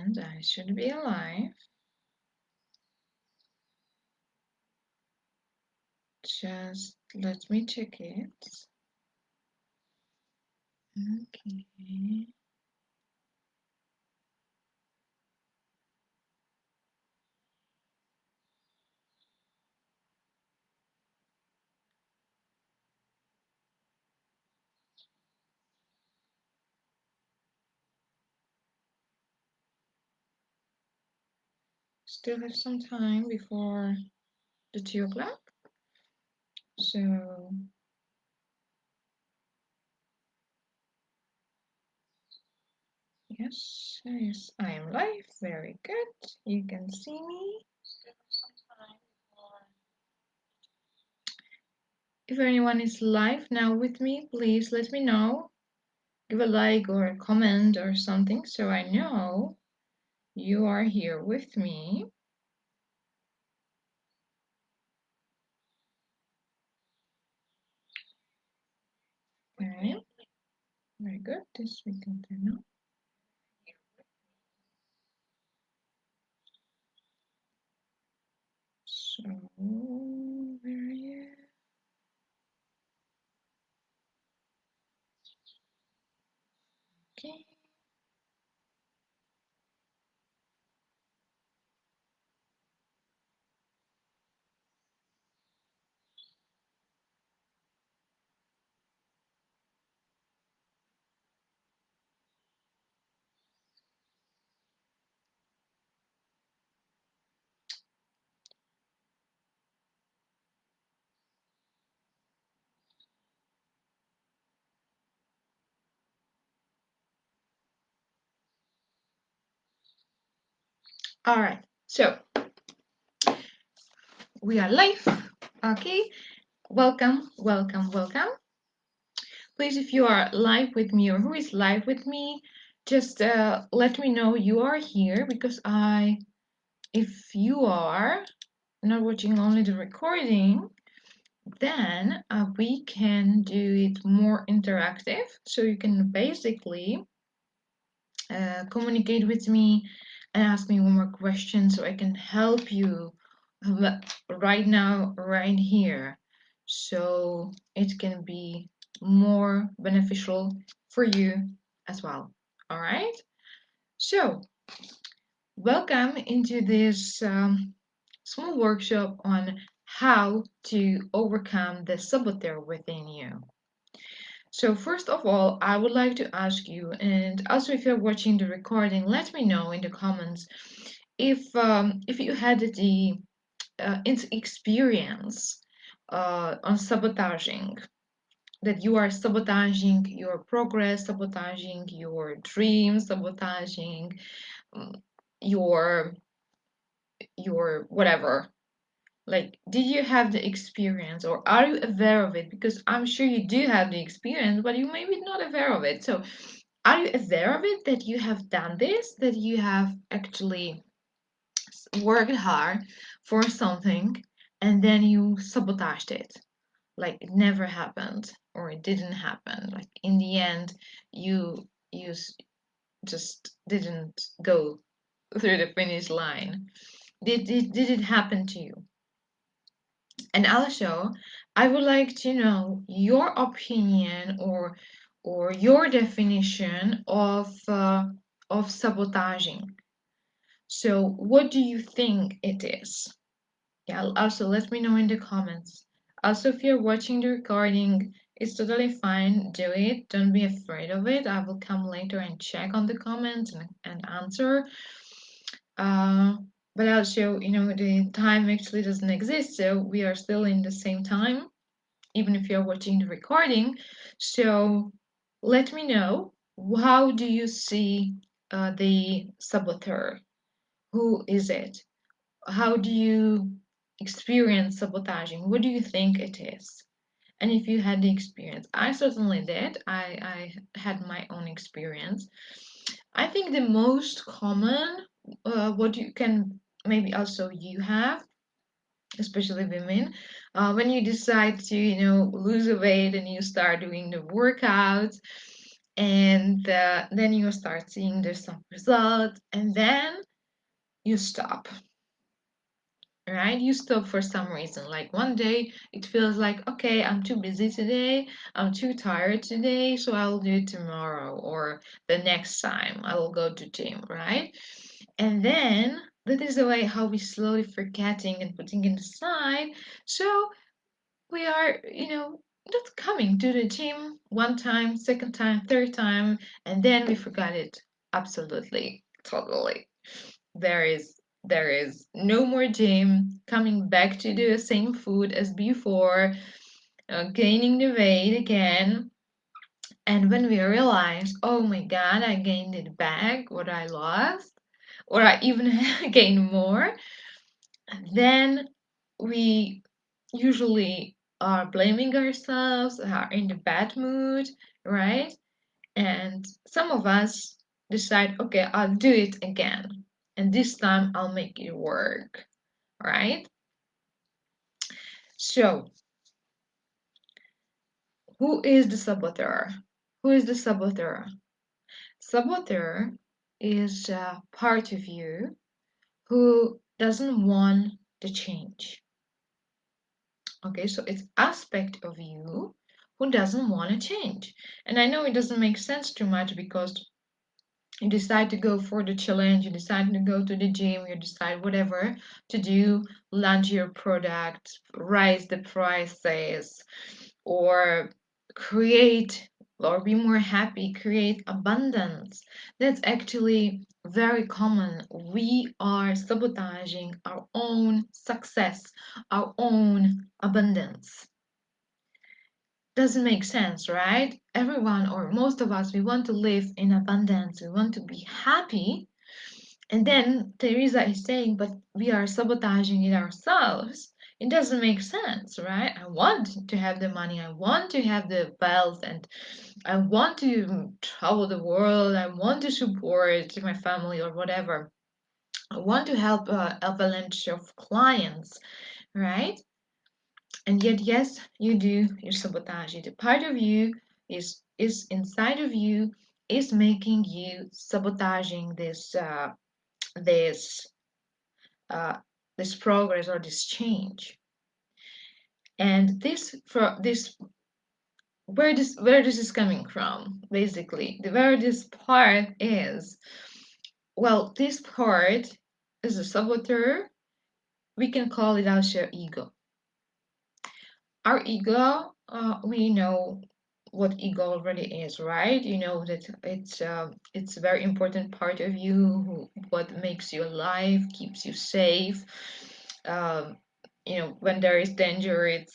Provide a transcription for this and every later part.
and I should be alive. Just let me check it. Okay. Still have some time before the 2 o'clock. So yes, yes, I am live. Very good. You can see me. Still have some time before. If anyone is live now with me, please let me know. Give a like or a comment or something so I know you are here with me. Okay, very good. This we can turn on. So, where are you? Okay. All right. So, we are live. Okay. Welcome, welcome, welcome. Please, if you are live with me or who is live with me, just let me know you are here because if you are not watching only the recording, then we can do it more interactive. So you can basically communicate with me and ask me one more question so I can help you right now, right here. So it can be more beneficial for you as well. All right. So welcome into this small workshop on how to overcome the saboteur within you. So first of all, I would like to ask you, and also if you're watching the recording, let me know in the comments if you had the experience on sabotaging, that you are sabotaging your progress, sabotaging your dreams, sabotaging um, your your whatever. Like, did you have the experience or are you aware of it? Because I'm sure you do have the experience, but you may be not aware of it. So, are you aware of it that you have done this, that you have actually worked hard for something and then you sabotaged it? Like it never happened or it didn't happen. Like in the end, you just didn't go through the finish line. Did it happen to you? And also, I would like to know your opinion or your definition of sabotaging. So, what do you think it is? Yeah, also let me know in the comments. Also, if you're watching the recording, it's totally fine. Do it. Don't be afraid of it. I will come later and check on the comments and answer. Uh, but also, the time actually doesn't exist, so we are still in the same time, even if you're watching the recording. So let me know, how do you see the saboteur? Who is it? How do you experience sabotaging? What do you think it is? And if you had the experience, I certainly did. I had my own experience. I think the most common, what you can maybe also you have, especially women, when you decide to lose a weight and you start doing the workouts, and then you start seeing there's some results, and then you stop. Right? You stop for some reason. Like one day it feels like, okay, I'm too busy today, I'm too tired today, so I'll do it tomorrow or the next time I will go to gym, right? And then that is the way how we slowly forgetting and putting it aside. So we are, not coming to the gym one time, second time, third time, and then we forgot it absolutely, totally. There is no more gym, coming back to the same food as before, gaining the weight again. And when we realize, oh my God, I gained it back, what I lost, or I even gained more, then we usually are blaming ourselves, are in the bad mood, right? And some of us decide, okay, I'll do it again. And this time I'll make it work, right? So, who is the saboteur? Who is the saboteur? Saboteur is a part of you who doesn't want the change. Okay, so it's aspect of you who doesn't want to change. And I know it doesn't make sense too much because you decide to go for the challenge, you decide to go to the gym, you decide whatever to do, launch your product, raise the prices, or create or be more happy, create abundance. That's actually very common. We are sabotaging our own success, our own abundance. Doesn't make sense, right? Everyone or most of us, we want to live in abundance, we want to be happy. And then Teresa is saying, but we are sabotaging it ourselves. It doesn't make sense, right? I want to have the money, I want to have the wealth, and I want to travel the world, I want to support my family or whatever. I want to help avalanche of clients, right? And yet, yes, you do, you sabotage it. A part of you is inside of you is making you sabotaging this uh, this progress or this change. And this where this is coming from, basically, where this part is. Well, this part is a saboteur. We can call it also ego. Our ego, we know what ego already is, right? You know that it's a very important part of you, what makes you alive, keeps you safe. Um, when there is danger,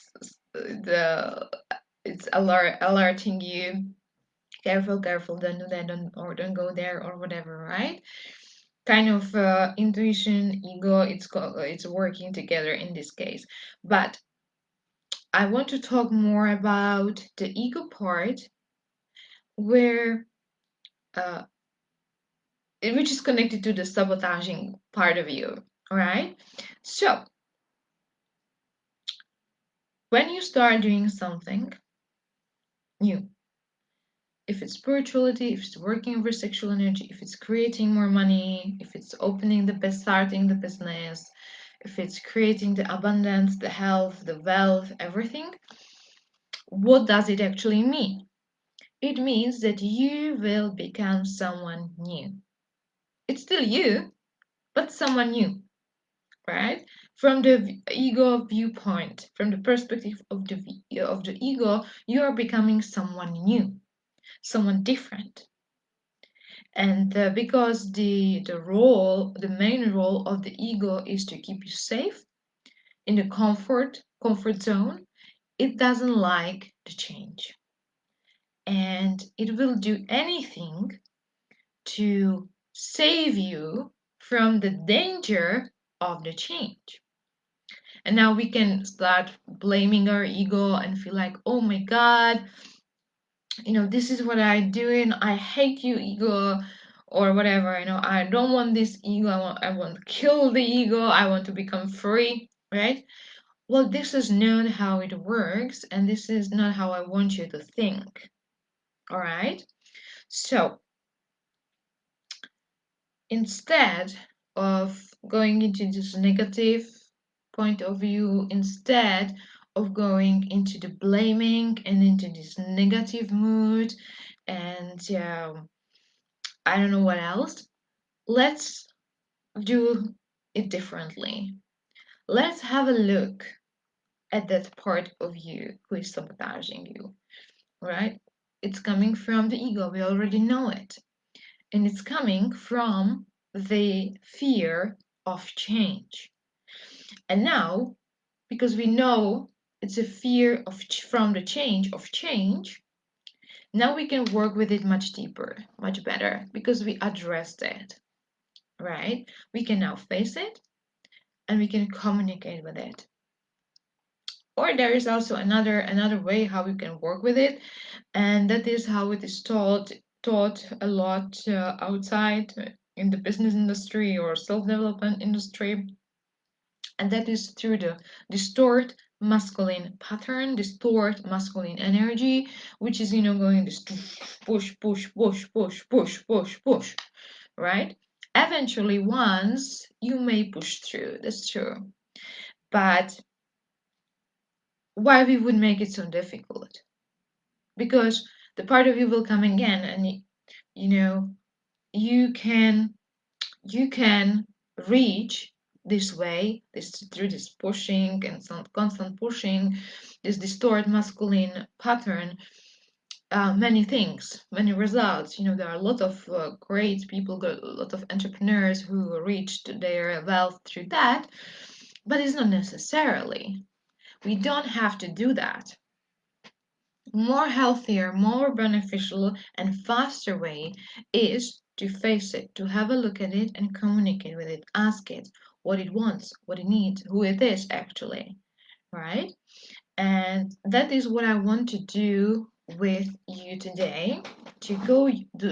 the it's alerting you. Careful, careful, don't do that, don't go there or whatever, right? Kind of intuition, ego, it's working together in this case. But I want to talk more about the ego part, where uh, which is connected to the sabotaging part of you. All right. So when you start doing something new, if it's spirituality, if it's working over sexual energy, if it's creating more money, if it's starting the business, if it's creating the abundance, the health, the wealth, everything, what does it actually mean? It means that you will become someone new. It's still you, but someone new, right? From the ego viewpoint, from the perspective of the ego, you are becoming someone new, someone different. And because the main role of the ego is to keep you safe in the comfort zone, it doesn't like the change, and it will do anything to save you from the danger of the change. And now we can start blaming our ego and feel like, oh my God, this is what I'm doing. I hate you, ego, or whatever. I don't want this ego. I want to kill the ego. I want to become free, right? Well, this is not how it works, and this is not how I want you to think. All right. So instead of going into this negative point of view, instead of going into the blaming and into this negative mood, and I don't know what else, let's do it differently. Let's have a look at that part of you who is sabotaging you, right? It's coming from the ego, we already know it. And it's coming from the fear of change. And now, because we know it's a fear of from the change of change, now we can work with it much deeper, much better, because we addressed it, right? We can now face it and we can communicate with it. Or there is also another way how we can work with it, and that is how it is taught a lot outside in the business industry or self-development industry, and that is through the distort masculine pattern, distort masculine energy, which is going this push push push push push push push, right? Eventually once you may push through, that's true, but why we would make it so difficult? Because the part of you will come again, and you know you can reach this way, this through this pushing and some constant pushing, this distorted masculine pattern, many things, many results. There are a lot of great people, a lot of entrepreneurs who reached their wealth through that, but it's not necessarily. We don't have to do that. More healthier, more beneficial, and faster way is to face it, to have a look at it and communicate with it, ask it what it wants, what it needs, who it is actually, right? And that is what I want to do with you today, to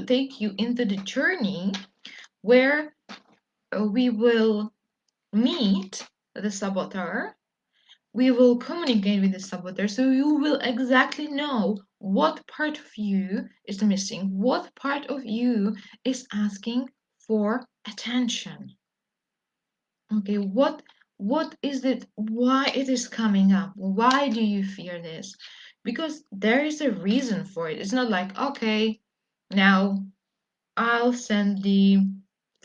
take you into the journey where we will meet the saboteur. We will communicate with the saboteur, so you will exactly know what part of you is missing, what part of you is asking for attention. Okay, what is it, why it is coming up? Why do you fear this? Because there is a reason for it. It's not like, okay, now I'll send the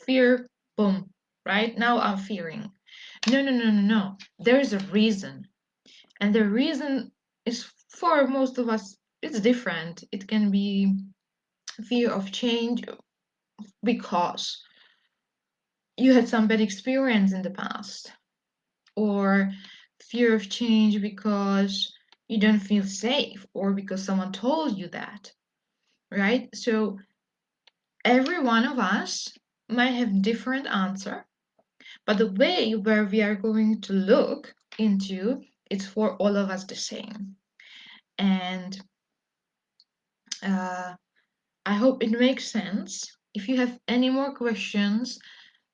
fear, boom, right? Now I'm fearing. No, no, no, no, no. There is a reason. And the reason is, for most of us, it's different. It can be fear of change because you had some bad experience in the past, or fear of change because you don't feel safe, or because someone told you that, right? So every one of us might have different answer, but the way where we are going to look into, it's for all of us the same. And I hope it makes sense. If you have any more questions,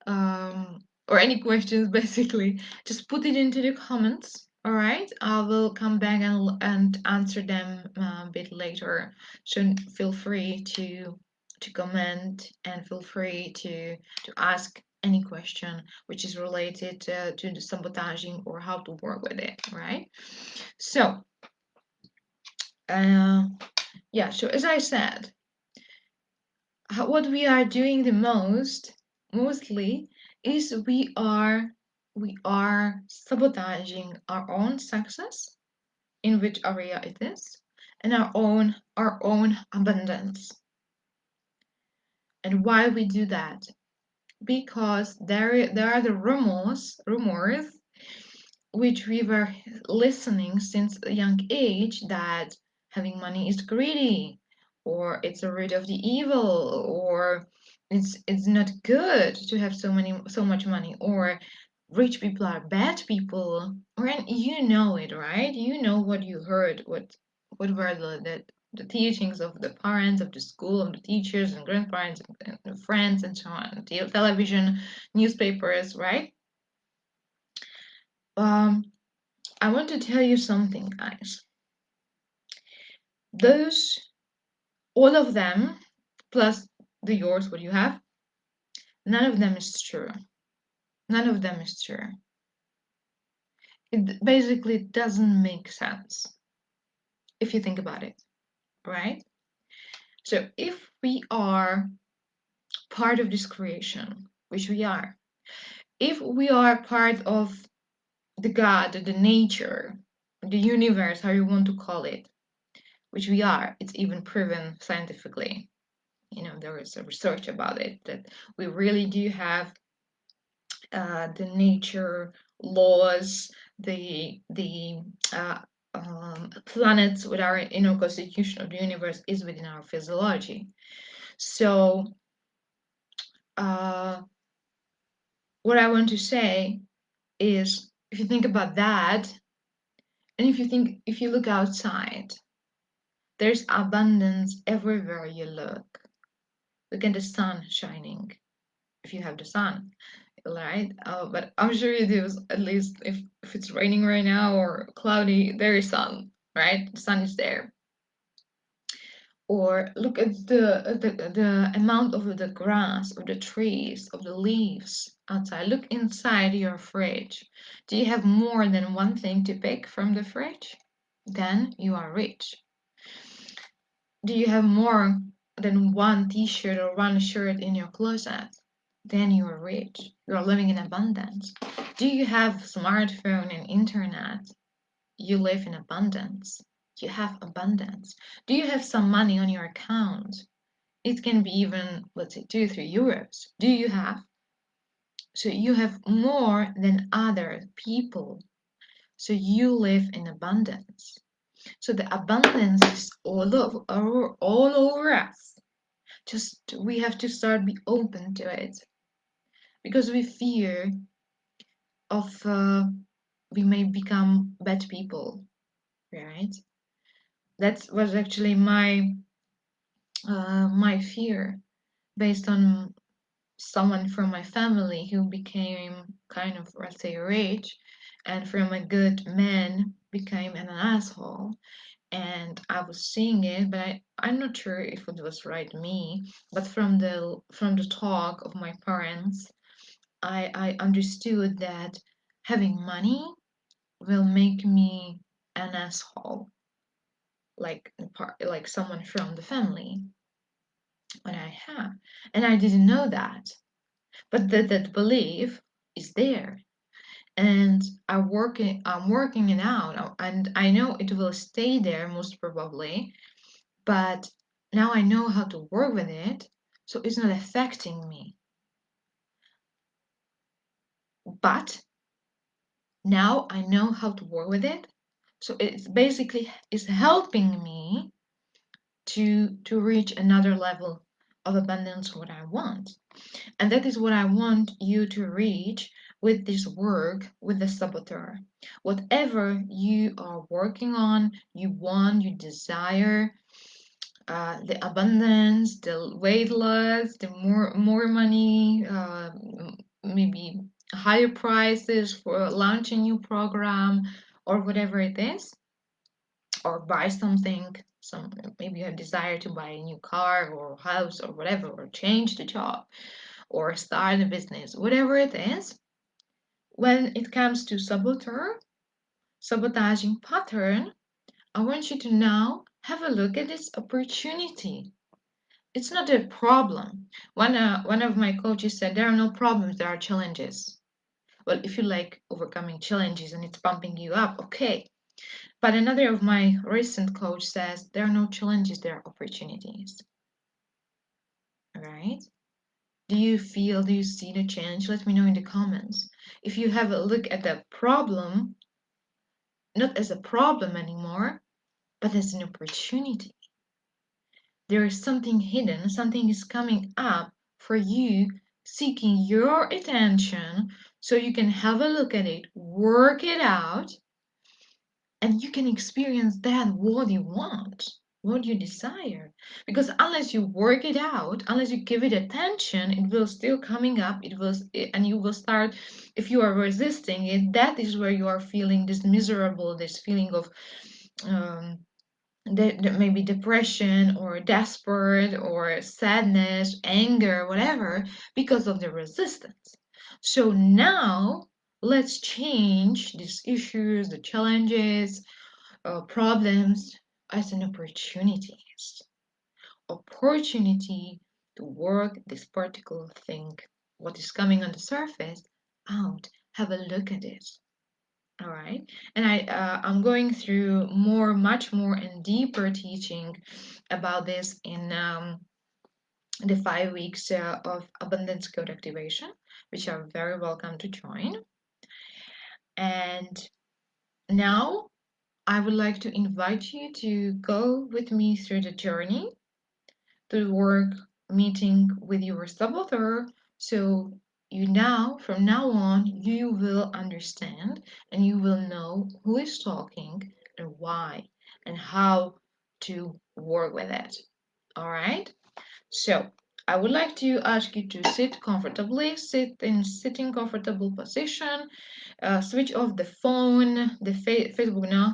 or any questions basically, just put it into the comments. All right, I will come back and answer them a bit later. So feel free to comment, and feel free to ask any question which is related to the sabotaging or how to work with it. Right. So yeah. So as I said, what we are doing the mostly is we are sabotaging our own success, in which area it is, and our own abundance. And why we do that? Because there are the rumors which we were listening since a young age, that having money is greedy, or it's a root of the evil, or it's not good to have so much money, or rich people are bad people, or, and you know it, right? You know what you heard, what were the teachings of the parents, of the school, of the teachers and grandparents and friends and so on, television, newspapers, right? I want to tell you something, guys. Those, all of them, plus the yours, what you have, none of them is true. None of them is true. It basically doesn't make sense if you think about it, right? So if we are part of this creation, which we are, if we are part of the God, the nature, the universe, how you want to call it, which we are, it's even proven scientifically. There is a research about it that we really do have the nature laws, the planets with our constitution of the universe is within our physiology. So what I want to say is, if you think about that, and if you look outside, there's abundance everywhere you look. Look at the sun shining, if you have the sun, right? But I'm sure you do, at least if it's raining right now or cloudy, there is sun, right? The sun is there. Or look at the amount of the grass, of the trees, of the leaves outside. Look inside your fridge. Do you have more than one thing to pick from the fridge? Then you are rich. Do you have more than one t-shirt or one shirt in your closet? Then you are rich. You are living in abundance. Do you have smartphone and internet? You live in abundance. You have abundance. Do you have some money on your account? It can be even, let's say, 2-3 euros. Do you have? So you have more than other people. So you live in abundance. So the abundance is all over us. Just we have to start be open to it, because we fear of we may become bad people, right? That was actually my fear, based on someone from my family who became kind of, let's say, rich, and from a good man became an asshole. And I was seeing it, but I'm not sure if it was right me. But from the talk of my parents, I understood that having money will make me an asshole, like someone from the family, what I have. And I didn't know that. But that belief is there. And I'm working it out, and I know it will stay there most probably, but now I know how to work with it, so it's not affecting me. But now I know how to work with it, so it's basically is helping me to reach another level of abundance, what I want. And that is what I want you to reach with this work with the saboteur. Whatever you are working on, you want, you desire, the abundance, the weight loss, the more money, maybe higher prices for launching a new program, or whatever it is, or buy something, maybe a desire to buy a new car or house or whatever, or change the job or start a business, whatever it is. When it comes to sabotaging pattern, I want you to now have a look at this opportunity. It's not a problem. One of my coaches said there are no problems, there are challenges. Well, if you like overcoming challenges and it's pumping you up, okay. But another of my recent coach says there are no challenges, there are opportunities. Right? Do you see the change? Let me know in the comments. If you have a look at the problem, not as a problem anymore, but as an opportunity. There is something hidden, something is coming up for you, seeking your attention, so you can have a look at it, work it out, and you can experience that what you want, what you desire. Because unless you work it out, unless you give it attention, it will still coming up, and you will start, if you are resisting it, that is where you are feeling this miserable, this feeling of maybe depression or desperate or sadness, anger, whatever, because of the resistance. So now let's change these issues, the challenges, problems as an opportunity to work this particular thing, what is coming on the surface, out. Have a look at it. All right, and I'm going through much more and deeper teaching about this in the 5 weeks of abundance code activation, which are very welcome to join. And now I would like to invite you to go with me through the journey to work meeting with your saboteur. So from now on, you will understand and you will know who is talking and why and how to work with it. All right. So I would like to ask you to sit comfortably, sit in sitting comfortable position, switch off the phone, the Facebook now.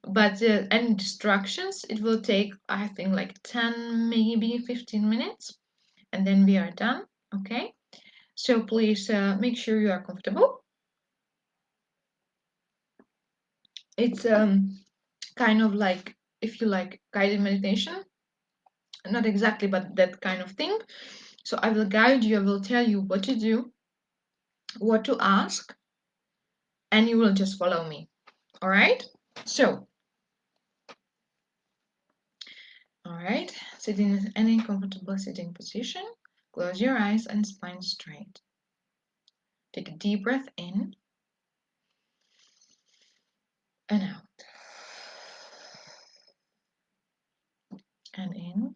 But any distractions, it will take, I think, like 10, maybe 15 minutes, and then we are done. Okay, so please make sure you are comfortable. It's kind of like, if you like guided meditation, not exactly, but that kind of thing. So I will guide you, I will tell you what to do, what to ask, and you will just follow me. All right, so all right, sit in any comfortable sitting position. Close your eyes and spine straight. Take a deep breath in and out. And in.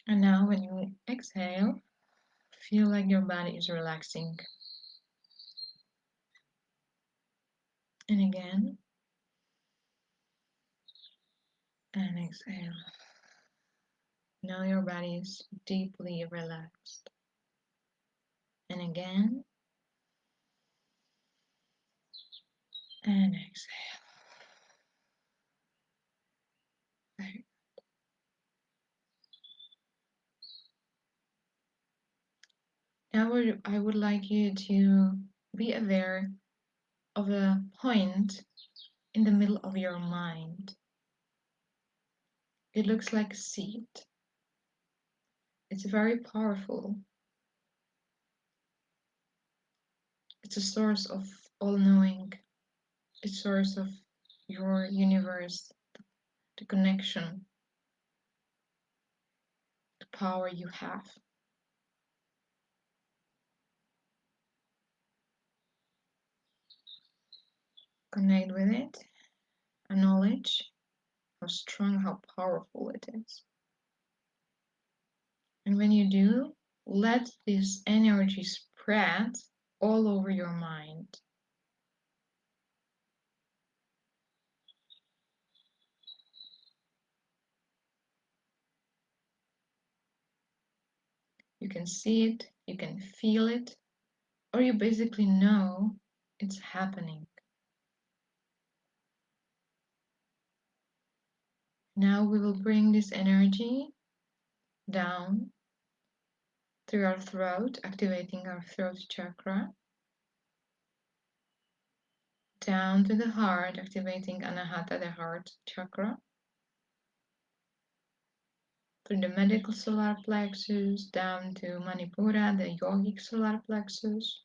And now when you exhale, feel like your body is relaxing. And again. And exhale. Now your body is deeply relaxed. And again. And exhale. Very good. Now I would like you to be aware of a point in the middle of your mind. It looks like a seed. It's very powerful. It's a source of all knowing. It's a source of your universe, the connection, the power you have. Connect with it, acknowledge how strong, how powerful it is. And when you do, let this energy spread all over your mind. You can see it, you can feel it, or you basically know it's happening. Now we will bring this energy down through our throat, activating our throat chakra, down to the heart, activating Anahata, the heart chakra, through the medical solar plexus, down to Manipura, the yogic solar plexus,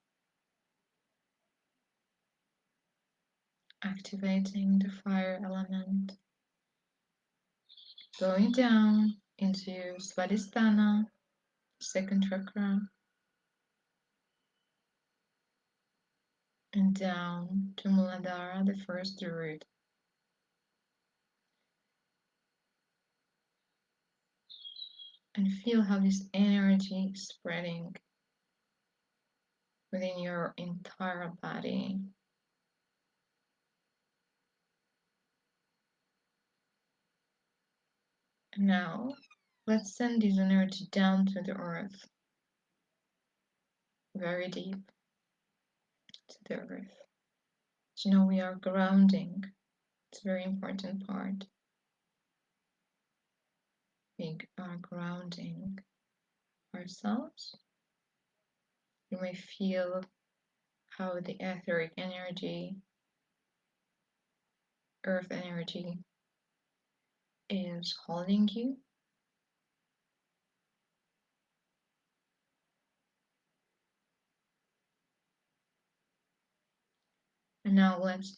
activating the fire element, going down into Svadhisthana, second chakra, and down to Muladhara, the first root. And feel how this energy is spreading within your entire body. And now, let's send this energy down to the earth, very deep to the earth. So now we are grounding. It's a very important part. We are grounding ourselves. You may feel how the etheric energy, earth energy, is holding you. And now let's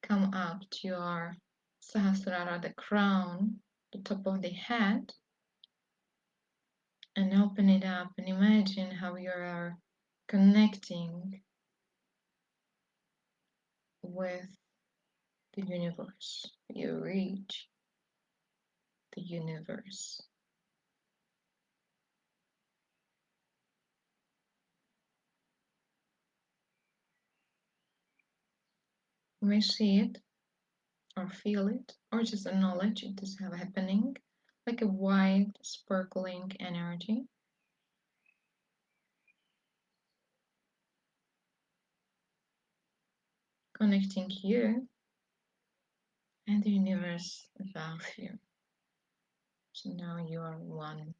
come up to our Sahasrara, the crown, the top of the head, and open it up and imagine how you are connecting with the universe. You reach the universe. You may see it or feel it or just acknowledge it is happening like a white sparkling energy. Connecting you and the universe above you. So now you are one.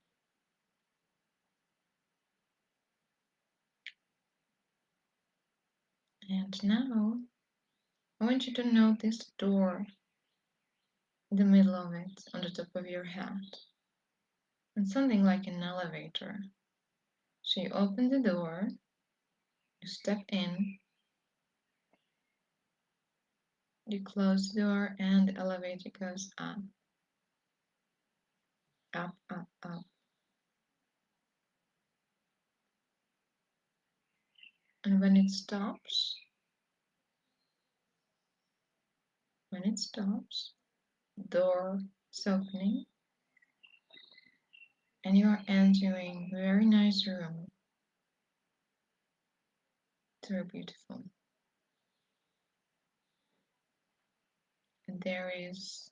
And now I want you to notice the door in the middle of it on the top of your head. And something like an elevator. So you open the door, you step in, you close the door, and the elevator goes up, up, up, up. And when it stops, door is opening, and you are entering a very nice room. It's very beautiful. And there's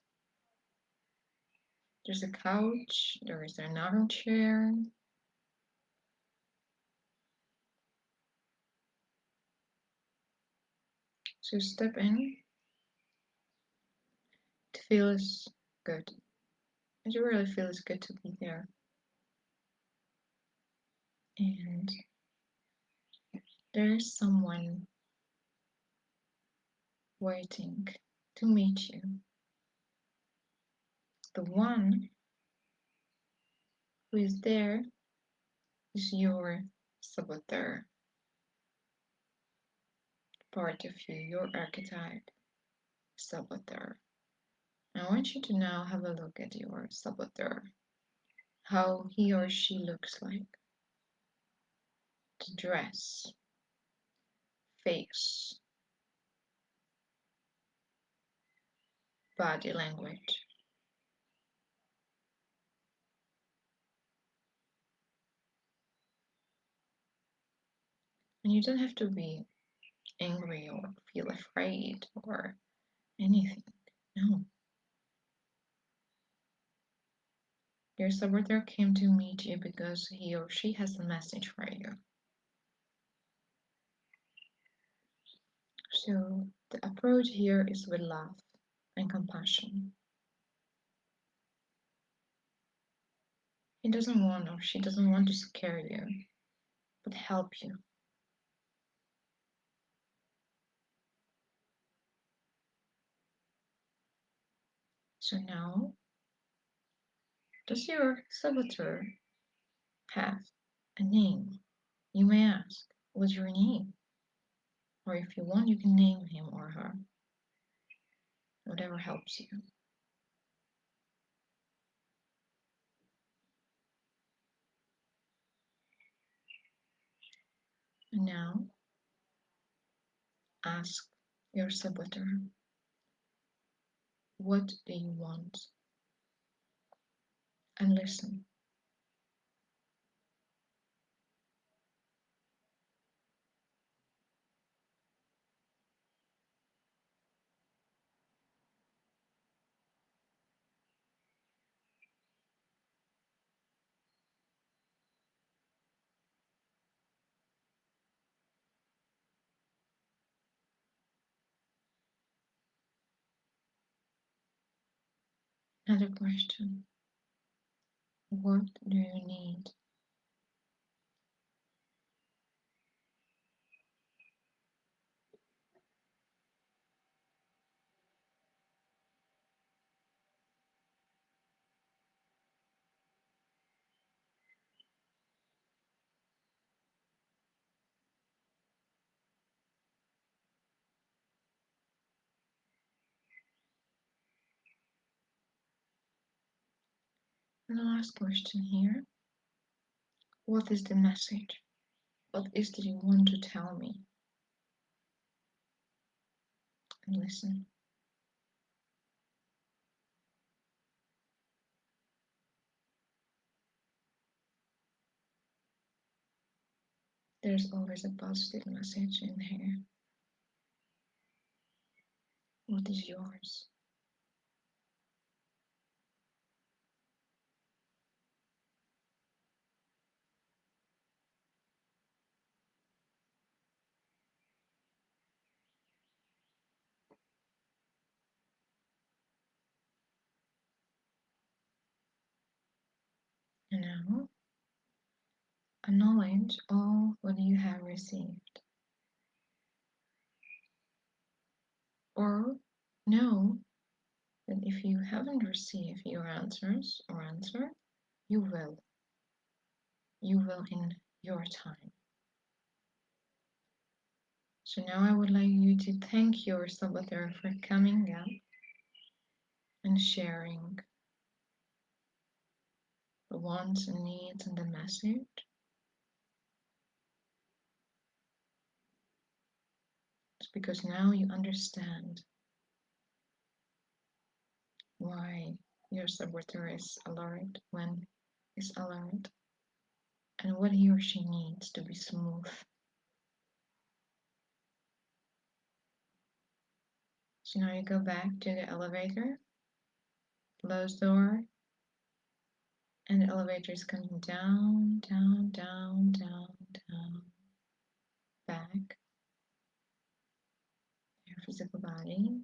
a couch, there is another chair. So step in. It feels good. It really feels good to be there. And there's someone waiting to meet you. The one who is there is your saboteur, part of you, your archetype, saboteur. I want you to now have a look at your saboteur, how he or she looks like, the dress, face, body language. And you don't have to be angry or feel afraid or anything. No. Your saboteur came to meet you because he or she has a message for you. So the approach here is with love and compassion. He doesn't want or she doesn't want to scare you, but help you. So now, does your saboteur have a name? You may ask, what's your name? Or if you want, you can name him or her. Whatever helps you. And now, ask your saboteur, what do you want? And listen. Another question. What do you need? And the last question here. What is the message? What is it you want to tell me? And listen. There's always a positive message in here. What is yours? And now, acknowledge all what you have received. Or know that if you haven't received your answers or answer, you will. You will in your time. So now I would like you to thank your saboteur for coming up and sharing the wants and needs and the message. It's because now you understand why your saboteur is alert when is alert and what he or she needs to be smooth. So now you go back to the elevator, close door, and the elevator is coming down, down, down, down, down, back your physical body.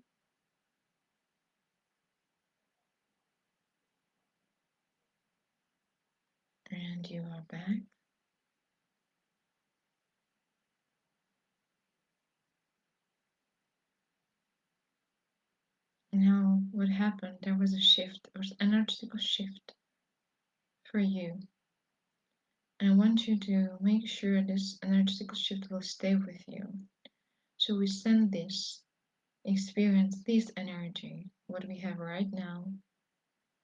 And you are back. Now, what happened? There was a shift, there was an energetical shift for you. And I want you to make sure this energetical shift will stay with you. So we send this experience, this energy, what we have right now,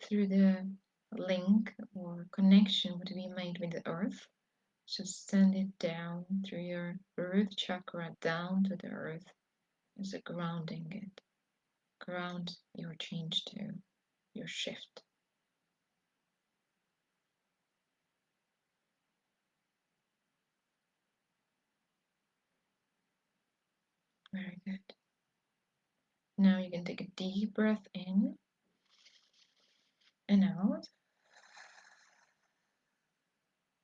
through the link or connection what we made with the earth. So send it down through your root chakra down to the earth as a grounding it. Ground your change to your shift. Very good. Now you can take a deep breath in and out.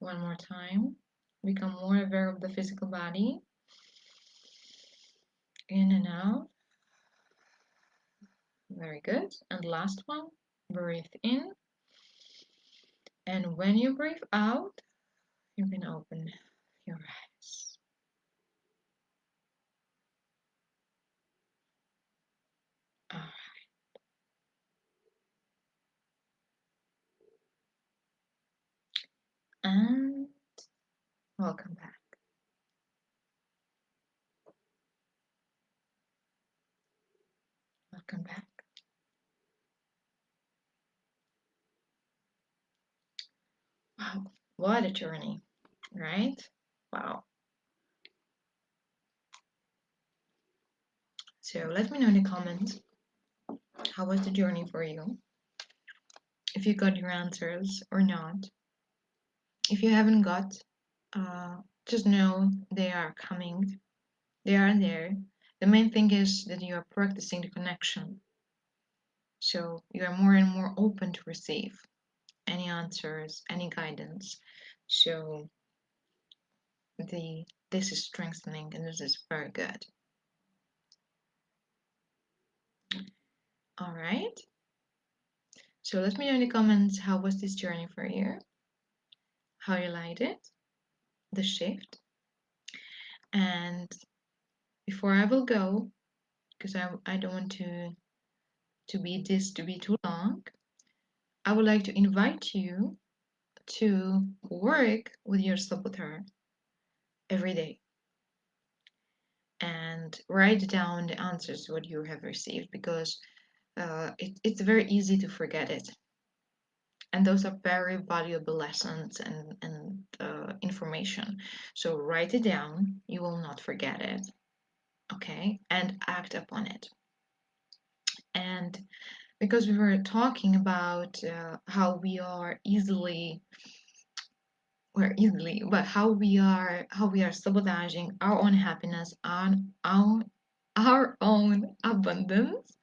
One more time. Become more aware of the physical body. In and out. Very good. And last one. Breathe in. And when you breathe out, you can open your eyes. All right. And welcome back. Welcome back. Wow. What a journey, right? Wow. So let me know in the comments, how was the journey for you? If you got your answers or not. If you haven't got, just know they are coming. They are there. The main thing is that you are practicing the connection. So you are more and more open to receive any answers, any guidance. So this is strengthening and this is very good. All right. So let me know in the comments, how was this journey for you? How you liked it? The shift? And before I will go, because I don't want to be too long, I would like to invite you to work with your saboteur every day and write down the answers what you have received, because it's very easy to forget it, and those are very valuable lessons and information. So write it down, you will not forget it, okay, and act upon it. And because we were talking about how we are but how we are sabotaging our own happiness and our own abundance,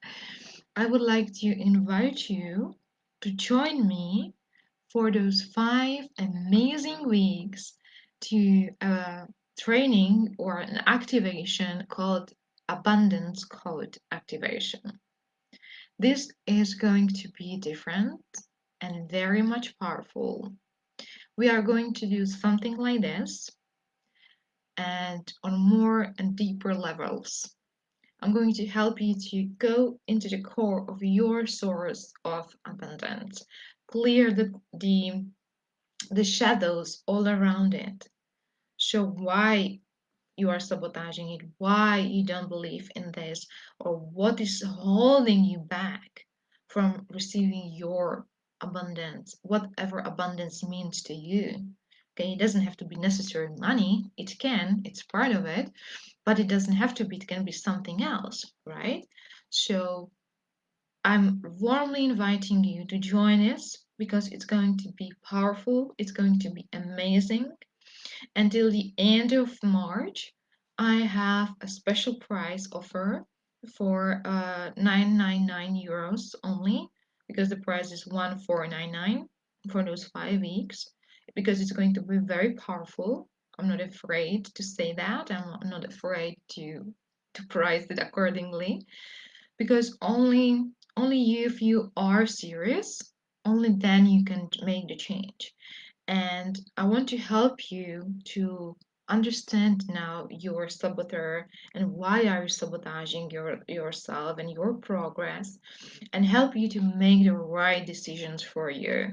I would like to invite you to join me for those 5 amazing weeks to a training or an activation called Abundance Code Activation. This is going to be different and very much powerful. We are going to do something like this and on more and deeper levels. I'm going to help you to go into the core of your source of abundance, clear the shadows all around it, show why you are sabotaging it, why you don't believe in this, or what is holding you back from receiving your abundance, whatever abundance means to you. Okay, it doesn't have to be necessarily money, it can, it's part of it, but it doesn't have to be, it can be something else, right? So I'm warmly inviting you to join us because it's going to be powerful, it's going to be amazing. Until the end of March, I have a special price offer for 999 euros only, because the price is 1499 for those 5 weeks, because it's going to be very powerful. I'm not afraid to say that. I'm not afraid to price it accordingly, because only you, if you are serious, only then you can make the change. And I want to help you to understand now your saboteur and why are you sabotaging yourself and your progress, and help you to make the right decisions for you.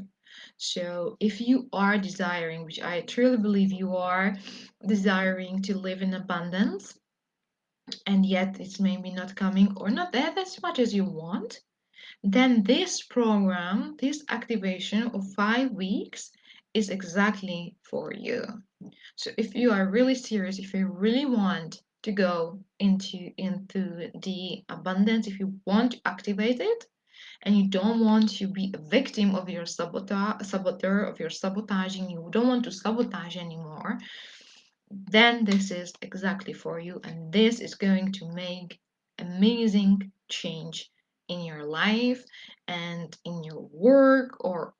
So if you are desiring, which I truly believe you are, desiring to live in abundance, and yet it's maybe not coming or not that as much as you want, then this program, this activation of 5 weeks is exactly for you. So if you are really serious, if you really want to go into the abundance, if you want to activate it, and you don't want to be a victim of your saboteur, of your sabotaging, you don't want to sabotage anymore, then this is exactly for you, and this is going to make amazing change in your life and in your work, or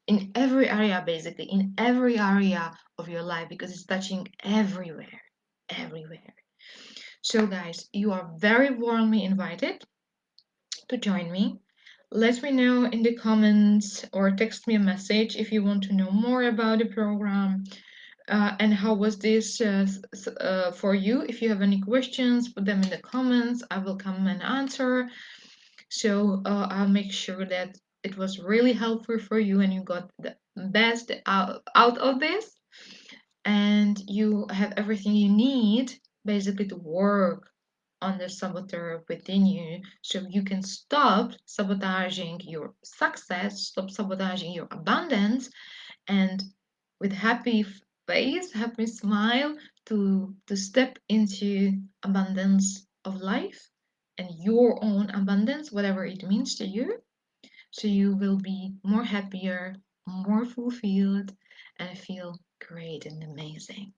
in every area, basically in every area of your life, because it's touching everywhere. So guys, you are very warmly invited to join me. Let me know in the comments or text me a message if you want to know more about the program. And how was this for you? If you have any questions, put them in the comments. I will come and answer. So I'll make sure that it was really helpful for you and you got the best out of this. And you have everything you need basically to work on the saboteur within you, so you can stop sabotaging your success, stop sabotaging your abundance, and with happy face, happy smile, to step into abundance of life and your own abundance, whatever it means to you. So you will be more happier, more fulfilled, and feel great and amazing.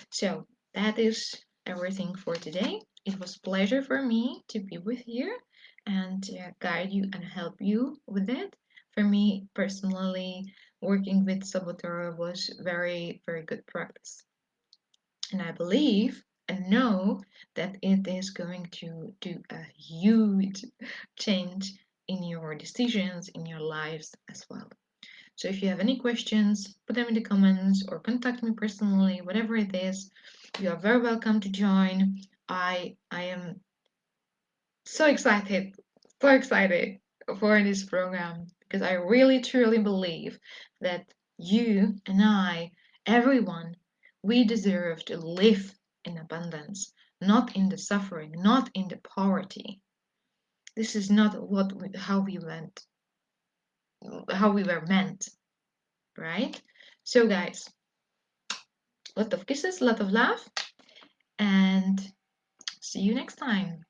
So that is everything for today. It was a pleasure for me to be with you and guide you and help you with it. For me personally, working with saboteur was very, very good practice. And I believe and know that it is going to do a huge change in your decisions, in your lives as well. So if you have any questions, put them in the comments or contact me personally, whatever it is. You are very welcome to join. I am so excited, so excited for this program because I really truly believe that you and I, everyone, we deserve to live in abundance, not in the suffering, not in the poverty. This is not how we were meant, right? So guys, lot of kisses, lot of love, and see you next time.